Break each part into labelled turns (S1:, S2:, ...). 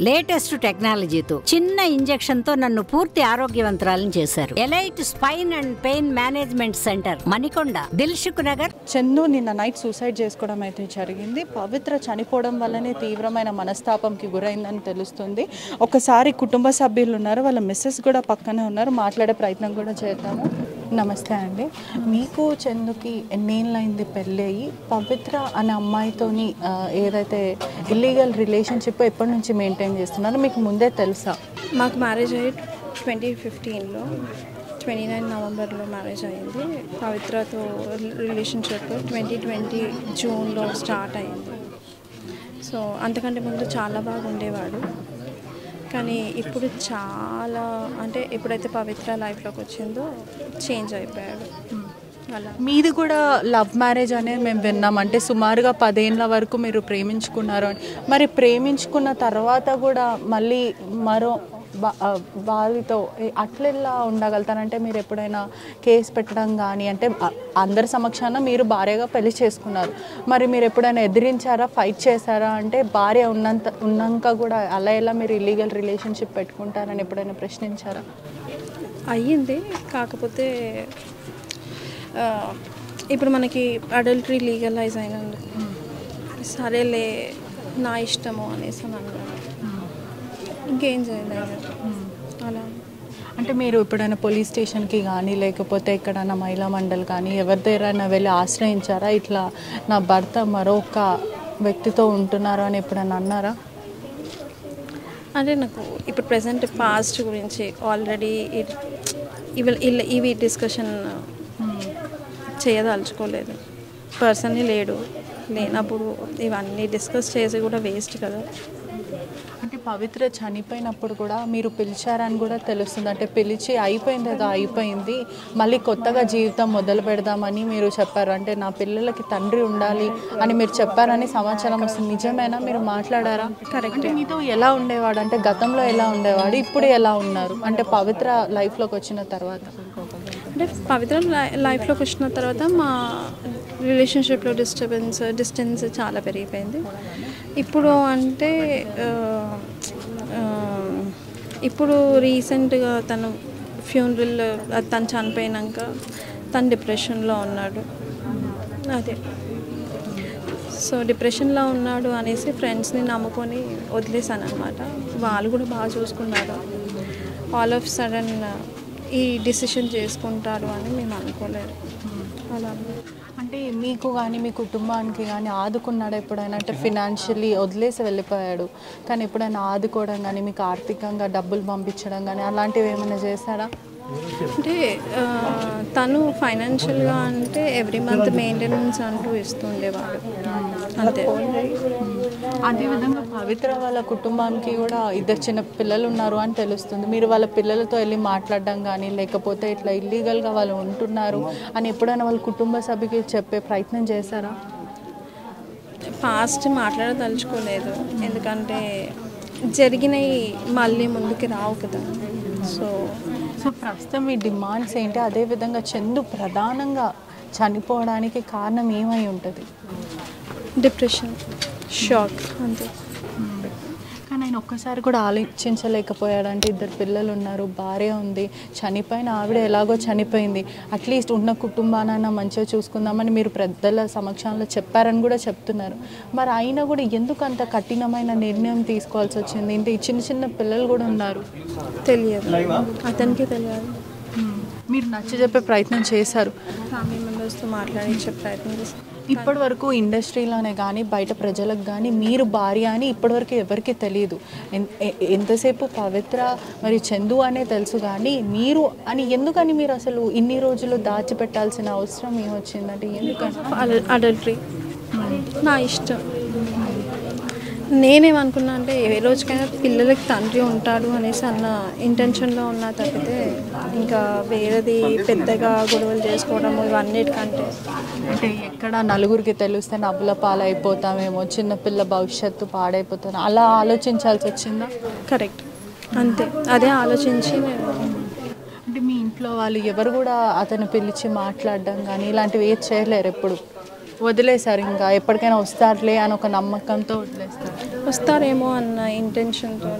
S1: Latest టెక్నాలజీతో చిన్న injection తో నన్ను పూర్తి ఆరోగ్యవంతురాలను చేశారు. Elite spine and pain management centre, Manikonda, Dilsukh Nagar.
S2: Chandu నిన్న నైట్ సూసైడ్ చేసుకోవడం అయితే జరిగింది. పవిత్ర చనిపోవడం వల్లనే తీవ్రమైన మనస్తాపంకి గురైందని తెలుస్తుంది. ఒకసారి కుటుంబ సభ్యులు ఉన్నారు, వాళ్ళ మిస్సెస్ కూడా పక్కనే ఉన్నారు, మాట్లాడే ప్రయత్నం కూడా చేద్దాము. నమస్తే అండి. మీకు చందుకి ఎన్నేళ్ళైంది పెళ్ళి అయ్యి? పవిత్ర అనే అమ్మాయితోని ఏదైతే ఇల్లీగల్ రిలేషన్షిప్ ఎప్పటి నుంచి మెయింటైన్ చేస్తున్నారో మీకు ముందే తెలుసా?
S3: మాకు మ్యారేజ్ అయ్యి 2015లో 29 నవంబర్లో మ్యారేజ్ అయ్యింది. పవిత్రతో రిలేషన్షిప్ 2020 జూన్లో స్టార్ట్ అయింది. సో అంతకంటే ముందు చాలా బాగా ఉండేవాడు, కానీ ఇప్పుడు చాలా అంటే ఎప్పుడైతే పవిత్ర లైఫ్లోకి వచ్చిందో చేంజ్ అయిపోయాడు. అలా
S2: మీది కూడా లవ్ మ్యారేజ్ అనేది మేము విన్నాం. అంటే సుమారుగా 10 ఏళ్ళ వరకు మీరు ప్రేమించుకున్నారు అని. మరి ప్రేమించుకున్న తర్వాత కూడా మళ్ళీ మరో వారితో అట్లెలా ఉండగలుగుతారంటే మీరు ఎప్పుడైనా కేసు పెట్టడం కానీ, అంటే అందరి సమక్షాన మీరు భార్యగా పెళ్లి చేసుకున్నారు, మరి మీరు ఎప్పుడైనా ఎదిరించారా, ఫైట్ చేశారా? అంటే భార్య ఉన్నాక కూడా అలా ఎలా మీరు ఇల్లీగల్ రిలేషన్షిప్ పెట్టుకుంటారని ఎప్పుడైనా ప్రశ్నించారా?
S3: అయ్యింది, కాకపోతే ఇప్పుడు మనకి అడల్టరీ లీగలైజ్ అయినందుకు సరేలే నా ఇష్టము అనేసి అన్నాను. ఇంకేం చేయలేదు అలా.
S2: అంటే మీరు ఎప్పుడైనా పోలీస్ స్టేషన్కి కానీ లేకపోతే ఎక్కడైనా మహిళా మండలి కానీ ఎవరి దగ్గరైనా వెళ్ళి ఆశ్రయించారా, ఇట్లా నా భర్త మరొక వ్యక్తితో ఉంటున్నారు అని ఎప్పుడైనా అన్నారా?
S3: అంటే నాకు ఇప్పుడు ప్రజెంట్ పాస్ట్ గురించి ఆల్రెడీ ఇవి డిస్కషన్ చేయదలుచుకోలేదు. పర్సన్ని లేనప్పుడు ఇవన్నీ డిస్కస్ చేసి కూడా వేస్ట్ కదా.
S2: అంటే పవిత్ర చనిపోయినప్పుడు కూడా మీరు పిలిచారని కూడా తెలుస్తుంది. అంటే పిలిచి అయిపోయింది కదా, అయిపోయింది, మళ్ళీ కొత్తగా జీవితం మొదలు పెడదామని మీరు చెప్పారు. అంటే నా పిల్లలకి తండ్రి ఉండాలి అని మీరు చెప్పారని సమాచారం వస్తుంది. నిజమేనా? మీరు మాట్లాడారా?
S3: కరెక్ట్.
S2: మీతో ఎలా ఉండేవాడు, అంటే గతంలో ఎలా ఉండేవాడు, ఇప్పుడు ఎలా ఉన్నారు, అంటే పవిత్ర లైఫ్లోకి వచ్చిన తర్వాత?
S3: అంటే పవిత్ర లైఫ్లోకి వచ్చిన తర్వాత మా రిలేషన్షిప్లో డిస్టెన్స్ చాలా పెరిగిపోయింది. ఇప్పుడు అంటే ఇప్పుడు రీసెంట్గా తను ఫ్యూనరల్ తను చనిపోయినాక తను డిప్రెషన్లో ఉన్నాడు. అదే సో డిప్రెషన్లో ఉన్నాడు అనేసి ఫ్రెండ్స్ని నమ్ముకొని వదిలేసాను అనమాట. వాళ్ళు కూడా బాగా చూసుకున్నారు. ఆల్ ఆఫ్ సడన్ ఈ డిసిషన్ చేసుకుంటాడు అని మేము అనుకోలేదు. అలా
S2: అంటే మీకు కానీ మీ కుటుంబానికి కానీ ఆదుకున్నాడు ఎప్పుడైనా? అంటే ఫినాన్షియల్లీ వదిలేసి వెళ్ళిపోయాడు, కానీ ఎప్పుడైనా ఆదుకోవడం కానీ, మీకు ఆర్థికంగా డబ్బులు పంపించడం కానీ అలాంటివి ఏమైనా చేశాడా?
S3: అంటే తను ఫైనాన్షియల్గా అంటే ఎవ్రీ మంత్ మెయింటెనెన్స్ అంటూ ఇస్తుండేవాడు అంతే.
S2: అదేవిధంగా పవిత్ర వాళ్ళ కుటుంబానికి కూడా 2 చిన్న పిల్లలు ఉన్నారు అని తెలుస్తుంది. మీరు వాళ్ళ పిల్లలతో వెళ్ళి మాట్లాడడం కానీ, లేకపోతే ఇట్లా ఇల్లీగల్గా వాళ్ళు ఉంటున్నారు అని ఎప్పుడైనా వాళ్ళ కుటుంబ సభ్యుకి చెప్పే ప్రయత్నం చేశారా?
S3: పాస్ట్ మాట్లాడదలుచుకోలేదు, ఎందుకంటే జరిగినవి మళ్ళీ ముందుకి రావు కదా. సో
S2: ప్రస్తుతం మీ డిమాండ్స్ ఏంటి? అదేవిధంగా చందు ప్రధానంగా చనిపోవడానికి కారణం ఏమై ఉంటుంది?
S3: డిప్రెషన్, షాక్ అంతే.
S2: కానీ ఆయన ఒక్కసారి కూడా ఆలోచించలేకపోయాడంటే 2 పిల్లలు ఉన్నారు, భార్య ఉంది, చనిపోయిన ఆవిడ ఎలాగో చనిపోయింది, అట్లీస్ట్ ఉన్న కుటుంబానైనా మంచిగా చూసుకుందామని మీరు పెద్దల సమక్షంలో చెప్పారని కూడా చెప్తున్నారు. మరి అయినా కూడా ఎందుకు అంత కఠినమైన నిర్ణయం తీసుకోవాల్సి వచ్చింది? ఇంత చిన్న చిన్న పిల్లలు కూడా ఉన్నారు.
S3: తెలియదు, అతనికి తెలియదు.
S2: మీరు నచ్చజెప్పే ప్రయత్నం చేశారు,
S3: ఫ్యామిలీ మెంబర్స్తో మాట్లాడించే ప్రయత్నం చేశారు.
S2: ఇప్పటి వరకు ఇండస్ట్రీలోనే కానీ బయట ప్రజలకు కానీ మీరు భార్య అని ఇప్పటివరకు ఎవరికి తెలియదు. ఎంతసేపు పవిత్ర మరి చందు అనే తెలుసు, కానీ మీరు అని ఎందుకని మీరు అసలు ఇన్ని రోజులు దాచిపెట్టాల్సిన అవసరం ఏమొచ్చిందంటే? ఎందుకని?
S3: అడల్టరీ నా ఇష్టం. నేనేమనుకున్నా అంటే ఏ రోజుకైనా పిల్లలకి తండ్రి ఉంటాడు అనేసి అన్న ఇంటెన్షన్లో ఉన్నా తప్పితే ఇంకా వేరేది పెద్దగా గొడవలు చేసుకోవడం ఇవన్నిటికంటే.
S2: అంటే ఎక్కడ నలుగురికి తెలిస్తే నవ్వుల పాలైపోతామేమో, చిన్నపిల్ల భవిష్యత్తు పాడైపోతాను అలా ఆలోచించాల్సి వచ్చిందా?
S3: కరెక్ట్, అంతే. అదే ఆలోచించి నేను.
S2: అంటే మీ ఇంట్లో వాళ్ళు ఎవరు కూడా అతను పిలిచి మాట్లాడడం కానీ ఇలాంటివి ఏది చేయలేరు? ఎప్పుడు వదిలేశారు, ఇంకా ఎప్పటికైనా వస్తారులే అని ఒక నమ్మకంతో వదిలేస్తారు?
S3: వస్తారేమో అన్న ఇంటెన్షన్తో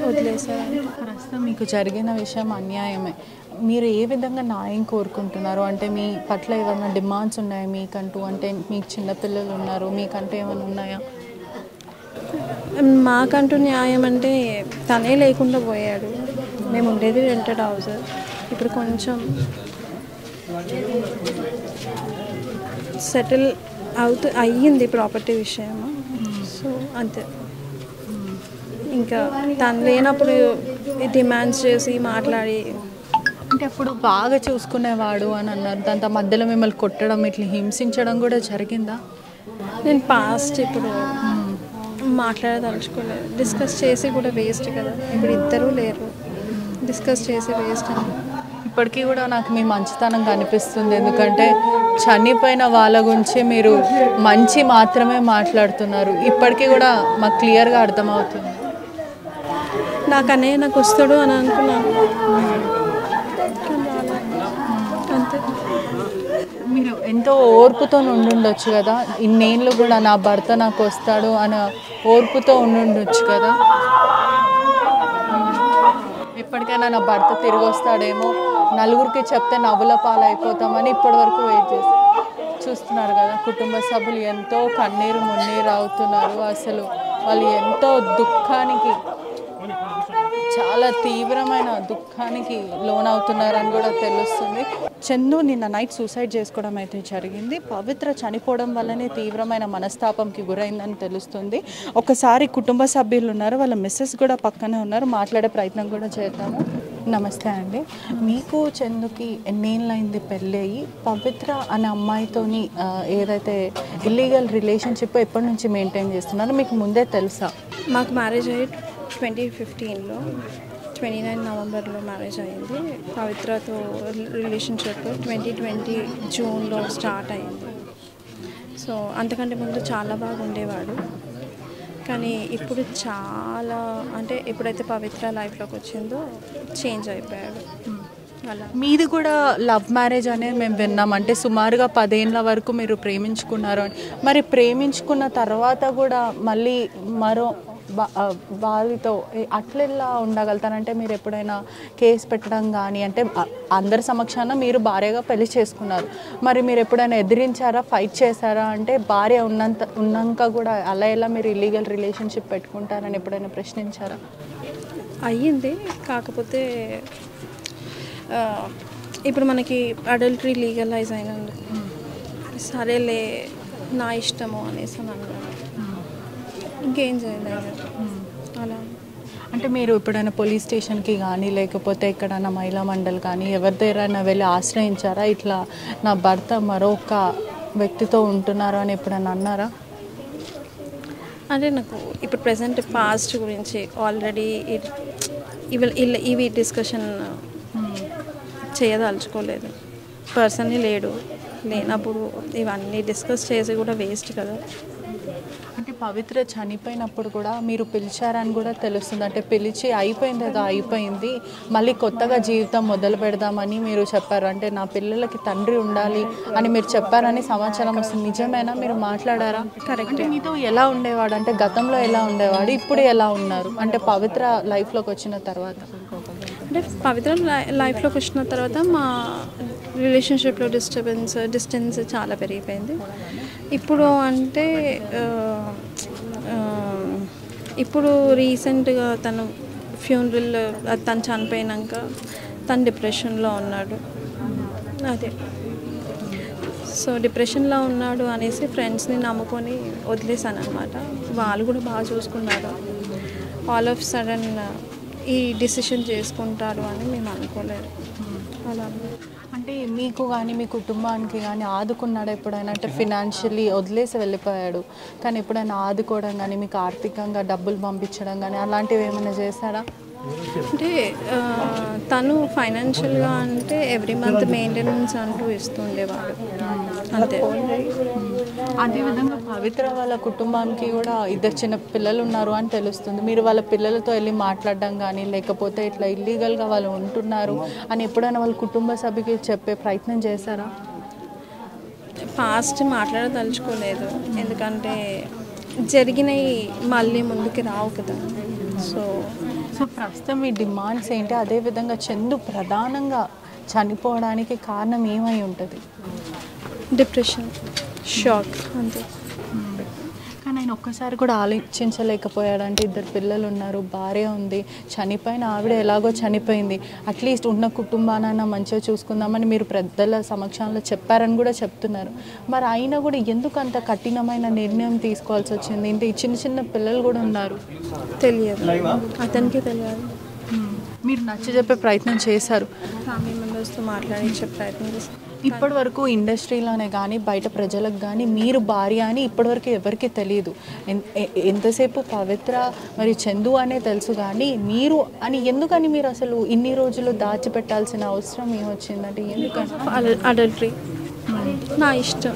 S3: వదిలేశారు.
S2: ప్రస్తుతం మీకు జరిగిన విషయం అన్యాయమే. మీరు ఏ విధంగా న్యాయం కోరుకుంటున్నారు? అంటే మీ పట్ల ఏమైనా డిమాండ్స్ ఉన్నాయా మీకంటూ? అంటే మీకు చిన్నపిల్లలు ఉన్నారు, మీకంటూ ఏమైనా ఉన్నాయా?
S3: మాకంటూ న్యాయం అంటే తనే లేకుండా పోయాడు. మేము ఉండేది రెంటెడ్ హౌస్. ఇప్పుడు కొంచెం సెటిల్ అయ్యింది ప్రాపర్టీ విషయం. సో అంతే. ఇంకా తను లేనప్పుడు డిమాండ్స్ చేసి మాట్లాడి,
S2: అంటే అప్పుడు బాగా చూసుకునేవాడు అని అన్నారు. దాంతో మధ్యలో మిమ్మల్ని కొట్టడం, ఇట్లా హింసించడం కూడా జరిగిందా?
S3: నేను పాస్ట్ ఇప్పుడు మాట్లాడదలుచుకోలేదు. డిస్కస్ చేసి కూడా వేస్ట్ కదా. ఇప్పుడు ఇద్దరూ లేరు, డిస్కస్ చేసి వేస్ట్ అని.
S2: ఇప్పటికీ కూడా నాకు మీ మంచితనం కనిపిస్తుంది. ఎందుకంటే చనిపోయిన వాళ్ళ గురించి మీరు మంచి మాత్రమే మాట్లాడుతున్నారు. ఇప్పటికీ కూడా మాకు క్లియర్గా అర్థమవుతుంది.
S3: నాకు వస్తాడు అని అనుకున్నాను. అంతే.
S2: మీరు ఎంతో ఓర్పుతో ఉండుండొచ్చు కదా. ఇన్నేళ్ళు కూడా నా భర్త నాకు వస్తాడు అని ఓర్పుతో ఉండుండొచ్చు కదా. ఎప్పటికైనా నా భర్త తిరిగి వస్తాడేమో, నలుగురికి చెప్తే నవ్వుల పాలైపోతామని ఇప్పటివరకు వెయిట్ చేసి చూస్తున్నారు కదా. కుటుంబ సభ్యులు ఎంతో కన్నీరు మున్నీరు అవుతున్నారు. అసలు వాళ్ళు ఎంతో దుఃఖానికి, చాలా తీవ్రమైన దుఃఖానికి లోనవుతున్నారని కూడా తెలుస్తుంది. చందు నిన్న నైట్ సూసైడ్ చేసుకోవడం అయితే జరిగింది. పవిత్ర చనిపోవడం వల్లనే తీవ్రమైన మనస్తాపంకి గురైందని తెలుస్తుంది. ఒకసారి కుటుంబ సభ్యులు ఉన్నారు, వాళ్ళ మిస్సెస్ కూడా పక్కనే ఉన్నారు, మాట్లాడే ప్రయత్నం కూడా చేద్దాము. నమస్తే అండి. మీకు చందుకి ఎన్నేళ్ళైంది పెళ్ళి అయ్యి? పవిత్ర అనే అమ్మాయితోని ఏదైతే ఇల్లీగల్ రిలేషన్షిప్ ఎప్పటి నుంచి మెయింటైన్ చేస్తున్నారో మీకు ముందే తెలుసా?
S3: మాకు మ్యారేజ్ అయ్యి 2015లో 29 నవంబర్లో మ్యారేజ్ అయ్యింది. పవిత్రతో రిలేషన్షిప్ 2020 జూన్లో స్టార్ట్ అయింది. సో అంతకంటే ముందు చాలా బాగా ఉండేవాడు. కానీ ఇప్పుడు చాలా, అంటే ఎప్పుడైతే పవిత్ర లైఫ్లోకి వచ్చిందో చేంజ్ అయిపోయాడు. అలా.
S2: మీది కూడా లవ్ మ్యారేజ్ అనేది మేము విన్నాం. అంటే సుమారుగా 10 ఏళ్ళ వరకు మీరు ప్రేమించుకున్నారు అని. మరి ప్రేమించుకున్న తర్వాత కూడా మళ్ళీ మరో వారితో అట్లెలా ఉండగలుగుతారంటే మీరు ఎప్పుడైనా కేసు పెట్టడం కానీ, అంటే అందరి సమక్షాన మీరు భార్యగా పెళ్లి చేసుకున్నారు, మరి మీరు ఎప్పుడైనా ఎదిరించారా, ఫైట్ చేశారా? అంటే భార్య ఉన్నాక కూడా అలా ఎలా మీరు ఇల్లీగల్ రిలేషన్షిప్ పెట్టుకుంటారని ఎప్పుడైనా ప్రశ్నించారా?
S3: అయ్యింది. కాకపోతే ఇప్పుడు మనకి అడల్టరీ లీగలైజ్ అయినందుకు సరేలే నా ఇష్టము అనేసి అన్నాను. ఇంకేం చేయలేదు అలా.
S2: అంటే మీరు ఎప్పుడైనా పోలీస్ స్టేషన్కి కానీ లేకపోతే ఎక్కడైనా మహిళా మండలి కానీ ఎవరి దగ్గరైనా వెళ్ళి ఆశ్రయించారా? ఇట్లా నా భర్త మరొక వ్యక్తితో ఉంటున్నారు అని ఎప్పుడైనా అన్నారా?
S3: అంటే నాకు ఇప్పుడు ప్రజెంట్ పాస్ట్ గురించి ఆల్రెడీ ఇవి డిస్కషన్ చేయదలుచుకోలేదు. పర్సన్ని లేనప్పుడు ఇవన్నీ డిస్కస్ చేసి కూడా వేస్ట్ కదా.
S2: అంటే పవిత్ర చనిపోయినప్పుడు కూడా మీరు పిలిచారని కూడా తెలుస్తుంది. అంటే పిలిచి అయిపోయింది కదా, అయిపోయింది, మళ్ళీ కొత్తగా జీవితం మొదలు పెడదామని మీరు చెప్పారు. అంటే నా పిల్లలకి తండ్రి ఉండాలి అని మీరు చెప్పారని సమాచారం వస్తుంది. నిజమేనా? మీరు మాట్లాడారా?
S3: కరెక్ట్.
S2: మీతో ఎలా ఉండేవాడు? అంటే గతంలో ఎలా ఉండేవాడు, ఇప్పుడు ఎలా ఉన్నారు? అంటే పవిత్ర లైఫ్లోకి వచ్చిన తర్వాత.
S3: అంటే పవిత్ర లైఫ్లోకి వచ్చిన తర్వాత మా రిలేషన్షిప్లో డిస్టెన్స్ చాలా పెరిగిపోయింది. ఇప్పుడు అంటే ఇప్పుడు రీసెంట్గా తను ఫ్యూనరల్ తను చనిపోయినాక తను డిప్రెషన్లో ఉన్నాడు. అదే. సో డిప్రెషన్లో ఉన్నాడు అనేసి ఫ్రెండ్స్ని నమ్ముకొని వదిలేసాను అనమాట. వాళ్ళు కూడా బాగా చూసుకున్నారు. ఆల్ ఆఫ్ సడన్ ఈ డిసిషన్ చేసుకుంటాడు అని మేము అనుకోలేదు. అలా
S2: అంటే మీకు కానీ మీ కుటుంబానికి కానీ ఆదుకున్నాడు ఎప్పుడైనా? అంటే ఫినాన్షియల్లీ వదిలేసి వెళ్ళిపోయాడు, కానీ ఎప్పుడైనా ఆదుకోవడం కానీ మీకు ఆర్థికంగా డబ్బులు పంపించడం కానీ అలాంటివి ఏమైనా చేశాడా?
S3: అంటే తను ఫైనాన్షియల్గా అంటే ఎవ్రీ మంత్ మెయింటెనెన్స్ అంటూ ఇస్తుండేవాడు అంతే.
S2: అదేవిధంగా పవిత్ర వాళ్ళ కుటుంబానికి కూడా 2 చిన్న పిల్లలు ఉన్నారు అని తెలుస్తుంది. మీరు వాళ్ళ పిల్లలతో వెళ్ళి మాట్లాడడం కానీ లేకపోతే ఇట్లా ఇల్లీగల్గా వాళ్ళు ఉంటున్నారు అని ఎప్పుడైనా వాళ్ళ కుటుంబ సభ్యుకి చెప్పే ప్రయత్నం చేశారా?
S3: పాస్ట్ మాట్లాడదలుచుకోలేదు. ఎందుకంటే జరిగినవి మళ్ళీ ముందుకు రావు కదా. సో
S2: ప్రస్తుతం మీ డిమాండ్స్ ఏంటి? అదేవిధంగా చందు ప్రధానంగా చనిపోవడానికి కారణం ఏమై ఉంటుంది?
S3: డిప్రెషన్, షాక్ అంతే.
S2: కానీ ఆయన ఒక్కసారి కూడా ఆలోచించలేకపోయాడంటే, 2 పిల్లలు ఉన్నారు, భార్య ఉంది, చనిపోయిన ఆవిడ ఎలాగో చనిపోయింది, అట్లీస్ట్ ఉన్న కుటుంబానైనా మంచిగా చూసుకుందామని మీరు పెద్దల సమక్షంలో చెప్పారని కూడా చెప్తున్నారు. మరి అయినా కూడా ఎందుకు అంత కఠినమైన నిర్ణయం తీసుకోవాల్సి వచ్చింది? ఇంత చిన్న చిన్న పిల్లలు కూడా ఉన్నారు.
S3: తెలియదు, అతనికి తెలియదు.
S2: మీరు నచ్చజెప్పే ప్రయత్నం చేశారు,
S3: ఫ్యామిలీ మెంబర్స్తో మాట్లాడించే ప్రయత్నం చేశారు.
S2: ఇప్పటి వరకు ఇండస్ట్రీలోనే కానీ బయట ప్రజలకు కానీ మీరు భార్య అని ఇప్పటివరకు ఎవరికి తెలియదు. ఎంతసేపు పవిత్ర మరి చందు అనే తెలుసు, కానీ మీరు అని ఎందుకని మీరు అసలు ఇన్ని రోజులు దాచిపెట్టాల్సిన అవసరం ఏమొచ్చిందంటే? ఎందుకంటే
S3: అడల్టరీ నా ఇష్టం.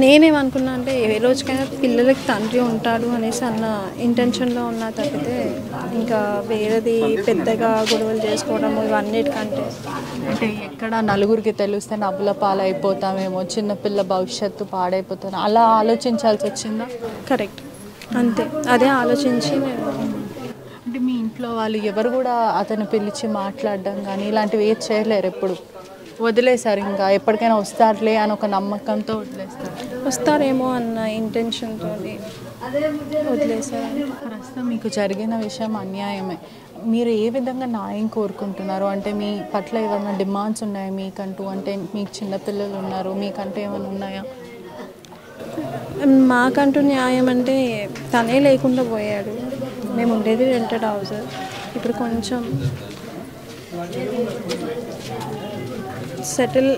S3: నేనేమనుకున్నా అంటే ఏ రోజుకైనా పిల్లలకి తండ్రి ఉంటాడు అనేసి అన్న ఇంటెన్షన్లో ఉన్నా తప్పితే ఇంకా వేరేది పెద్దగా గొడవలు చేసుకోవడం ఇవన్నిటికంటే.
S2: అంటే ఎక్కడ నలుగురికి తెలిస్తే నవ్వుల పాలైపోతామేమో, చిన్నపిల్ల భవిష్యత్తు పాడైపోతాను అలా ఆలోచించాల్సి వచ్చిందా?
S3: కరెక్ట్, అంతే. అదే ఆలోచించి నేను.
S2: అంటే మీ ఇంట్లో వాళ్ళు ఎవరు కూడా అతను పిలిచి మాట్లాడడం కానీ ఇలాంటివి ఏది చేయలేరు? ఎప్పుడు వదిలేశారు, ఇంకా ఎప్పటికైనా వస్తారులే అని ఒక నమ్మకంతో వదిలేస్తారు?
S3: వస్తారేమో అన్న ఇంటెన్షన్తో వదిలేశారు.
S2: ప్రస్తుతం మీకు జరిగిన విషయం అన్యాయమే. మీరు ఏ విధంగా న్యాయం కోరుకుంటున్నారు? అంటే మీ పట్ల ఏమైనా డిమాండ్స్ ఉన్నాయా మీకంటూ? అంటే మీకు చిన్నపిల్లలు ఉన్నారు, మీకంటూ ఏమైనా ఉన్నాయా?
S3: మాకంటూ న్యాయం అంటే తనే లేకుండా పోయాడు. మేము ఉండేది రెంటెడ్ హౌస్. ఇప్పుడు కొంచెం సెటిల్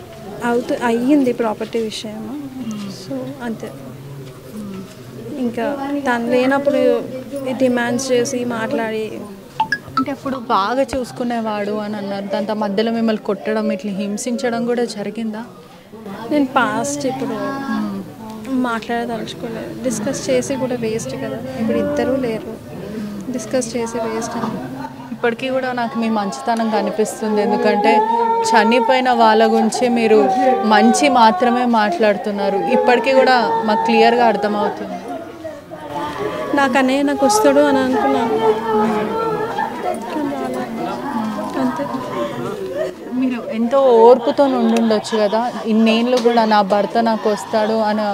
S3: అయ్యింది ప్రాపర్టీ విషయం. సో అంతే. ఇంకా తను లేనప్పుడు డిమాండ్స్ చేసి మాట్లాడి,
S2: అంటే అప్పుడు బాగా చూసుకునేవాడు అని అన్నారు, దాంతో మధ్యలో మిమ్మల్ని కొట్టడం ఇట్లా హింసించడం కూడా జరిగిందా?
S3: నేను పాస్ట్ ఇప్పుడు మాట్లాడదలుచుకోలేదు. డిస్కస్ చేసి కూడా వేస్ట్ కదా. ఇప్పుడు ఇద్దరూ లేరు, డిస్కస్ చేసి వేస్ట్ అని.
S2: ఇప్పటికీ కూడా నాకు మీ మంచితనం కనిపిస్తుంది, ఎందుకంటే చనిపోయిన వాళ్ళ గురించి మీరు మంచి మాత్రమే మాట్లాడుతున్నారు. ఇప్పటికీ కూడా మాకు క్లియర్గా అర్థమవుతుంది.
S3: నాకు వస్తాడు అని అనుకున్నాను, అంతే.
S2: మీరు ఎంతో ఓర్పుతో ఉండుండొచ్చు కదా, ఇన్నేళ్ళు కూడా నా భర్త నాకు వస్తాడు అని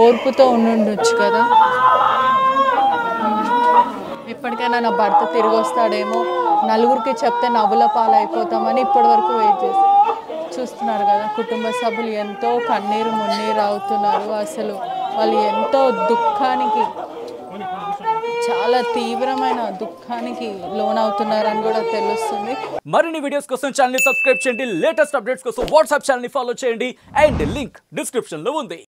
S2: ఓర్పుతో ఉండుండొచ్చు కదా. ఎప్పటికైనా నా భర్త తిరిగి వస్తాడేమో, నలుగురికి చెప్తే నవ్వుల పాలైపోతామని ఇప్పటివరకు వెయిట్ చేసి చూస్తున్నారు కదా. కుటుంబ సభ్యులు ఎంతో కన్నీరు మున్నీరు అవుతున్నారు. అసలు వాళ్ళు ఎంతో దుఃఖానికి, చాలా తీవ్రమైన దుఃఖానికి లోనవుతున్నారని కూడా తెలుస్తుంది.
S4: మరిన్ని వీడియోస్ కోసం ఛానల్ ని సబ్స్క్రైబ్ చేయండి, లేటెస్ట్ అప్డేట్స్ కోసం వాట్సాప్ ఛానల్ ని ఫాలో చేయండి, అండ్ లింక్ డిస్క్రిప్షన్ లో ఉంది.